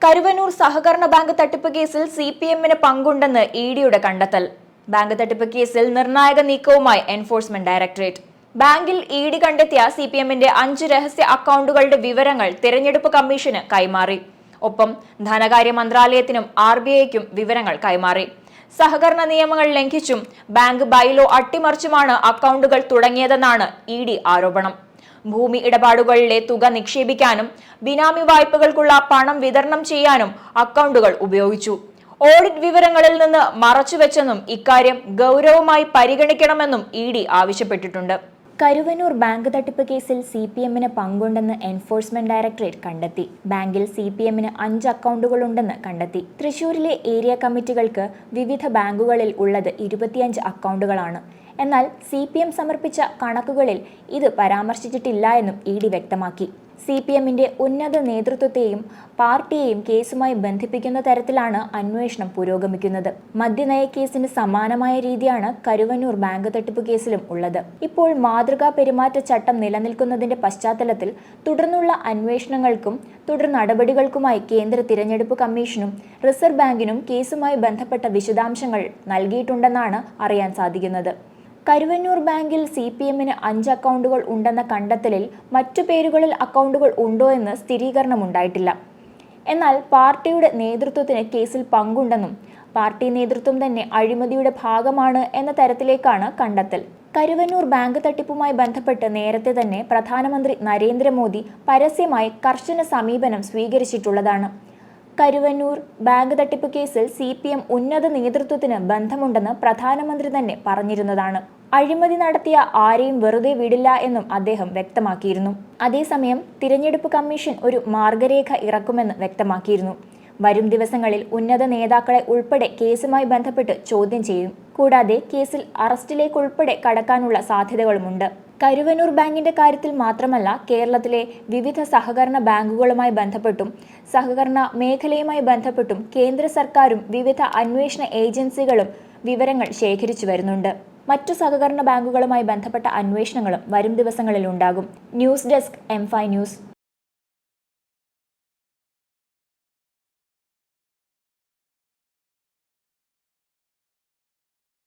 കരുവന്നൂർ സഹകരണ ബാങ്ക് തട്ടിപ്പ് കേസിൽ സിപിഎമ്മിന് പങ്കുണ്ടെന്ന് ഇഡിയുടെ കണ്ടെത്തൽ. ബാങ്ക് തട്ടിപ്പ് കേസിൽ നിർണായക നീക്കവുമായി എൻഫോഴ്സ്മെന്റ് ഡയറക്ടറേറ്റ്. ബാങ്കിൽ ഇഡി കണ്ടെത്തിയ സിപിഎമ്മിന്റെ 5 രഹസ്യ അക്കൗണ്ടുകളുടെ വിവരങ്ങൾ തിരഞ്ഞെടുപ്പ് കമ്മീഷന് കൈമാറി. ഒപ്പം ധനകാര്യ മന്ത്രാലയത്തിനും RBIക്കും വിവരങ്ങൾ കൈമാറി. സഹകരണ നിയമങ്ങൾ ലംഘിച്ചും ബാങ്ക് ബൈലോ അട്ടിമറിച്ചുമാണ് അക്കൗണ്ടുകൾ തുടങ്ങിയതെന്നാണ് ഇഡി ആരോപണം. ഭൂമി ഇടപാടുകളിലെ തുക നിക്ഷേപിക്കാനും ബിനാമി വായ്പകൾക്കുള്ള പണം വിതരണം ചെയ്യാനും അക്കൗണ്ടുകൾ ഉപയോഗിച്ചു. ഓഡിറ്റ് വിവരങ്ങളിൽ നിന്ന് മറച്ചുവെച്ചെന്നും ഇക്കാര്യം ഗൗരവമായി പരിഗണിക്കണമെന്നും ഇഡി ആവശ്യപ്പെട്ടിട്ടുണ്ട്. കരുവന്നൂർ ബാങ്ക് തട്ടിപ്പ് കേസിൽ സിപിഎമ്മിന് പങ്കുണ്ടെന്ന് എൻഫോഴ്സ്മെന്റ് ഡയറക്ടറേറ്റ് കണ്ടെത്തി. ബാങ്കിൽ സിപിഎമ്മിന് 5 അക്കൗണ്ടുകളുണ്ടെന്ന് കണ്ടെത്തി. തൃശൂരിലെ ഏരിയ കമ്മിറ്റികൾക്ക് വിവിധ ബാങ്കുകളിൽ ഉള്ളത് 25 അക്കൗണ്ടുകളാണ്. എന്നാൽ സിപിഎം സമർപ്പിച്ച കണക്കുകളിൽ ഇത് പരാമർശിച്ചിട്ടില്ല എന്നും ഇഡി വ്യക്തമാക്കി. സിപിഎമ്മിന്റെ ഉന്നത നേതൃത്വത്തെയും പാർട്ടിയെയും കേസുമായി ബന്ധിപ്പിക്കുന്ന തരത്തിലാണ് അന്വേഷണം പുരോഗമിക്കുന്നത്. മദ്യനയ കേസിന് സമാനമായ രീതിയാണ് കരുവന്നൂർ ബാങ്ക് തട്ടിപ്പ് കേസിലും ഉള്ളത്. ഇപ്പോൾ മാതൃകാ പെരുമാറ്റച്ചട്ടം നിലനിൽക്കുന്നതിന്റെ പശ്ചാത്തലത്തിൽ തുടർന്നുള്ള അന്വേഷണങ്ങൾക്കും തുടർ നടപടികൾക്കുമായി കേന്ദ്ര തിരഞ്ഞെടുപ്പ് കമ്മീഷനും റിസർവ് ബാങ്കിനും കേസുമായി ബന്ധപ്പെട്ട വിശദാംശങ്ങൾ നൽകിയിട്ടുണ്ടെന്നാണ് അറിയാൻ സാധിക്കുന്നത്. കരുവന്നൂർ ബാങ്കിൽ സിപിഎമ്മിന് 5 അക്കൗണ്ടുകൾ ഉണ്ടെന്ന കണ്ടെത്തലിൽ മറ്റു പേരുകളിൽ അക്കൗണ്ടുകൾ ഉണ്ടോ എന്ന് സ്ഥിരീകരണമുണ്ടായിട്ടില്ല. എന്നാൽ പാർട്ടിയുടെ നേതൃത്വത്തിന് കേസിൽ പങ്കുണ്ടെന്നും പാർട്ടി നേതൃത്വം തന്നെ അഴിമതിയുടെ ഭാഗമാണ് എന്ന തരത്തിലേക്കാണ് കണ്ടെത്തൽ. കരുവന്നൂർ ബാങ്ക് തട്ടിപ്പുമായി ബന്ധപ്പെട്ട് നേരത്തെ തന്നെ പ്രധാനമന്ത്രി നരേന്ദ്രമോദി പരസ്യമായി കർശന സമീപനം സ്വീകരിച്ചിട്ടുള്ളതാണ്. കരുവന്നൂർ ബാങ്ക് തട്ടിപ്പ് കേസിൽ സിപിഎം ഉന്നത നേതൃത്വത്തിന് ബന്ധമുണ്ടെന്ന് പ്രധാനമന്ത്രി തന്നെ പറഞ്ഞിരുന്നതാണ്. അഴിമതി നടത്തിയ ആരെയും വെറുതെ വിടില്ല എന്നും അദ്ദേഹം വ്യക്തമാക്കിയിരുന്നു. അതേസമയം തിരഞ്ഞെടുപ്പ് കമ്മീഷൻ ഒരു മാർഗരേഖ ഇറക്കുമെന്ന് വ്യക്തമാക്കിയിരുന്നു. വരും ദിവസങ്ങളിൽ ഉന്നത നേതാക്കളെ ഉൾപ്പെടെ കേസുമായി ബന്ധപ്പെട്ട് ചോദ്യം ചെയ്യും. കൂടാതെ കേസിൽ അറസ്റ്റിലേക്കുൾപ്പെടെ കടക്കാനുള്ള സാധ്യതകളുമുണ്ട്. കരുവന്നൂർ ബാങ്കിന്റെ കാര്യത്തിൽ മാത്രമല്ല, കേരളത്തിലെ വിവിധ സഹകരണ ബാങ്കുകളുമായി ബന്ധപ്പെട്ടും സഹകരണ മേഖലയുമായി ബന്ധപ്പെട്ടും കേന്ദ്ര സർക്കാരും വിവിധ അന്വേഷണ ഏജൻസികളും വിവരങ്ങൾ ശേഖരിച്ചു വരുന്നുണ്ട്. മറ്റു സഹകരണ ബാങ്കുകളുമായി ബന്ധപ്പെട്ട അന്വേഷണങ്ങളും വരും ദിവസങ്ങളിൽ ഉണ്ടാകും. News desk M5 news.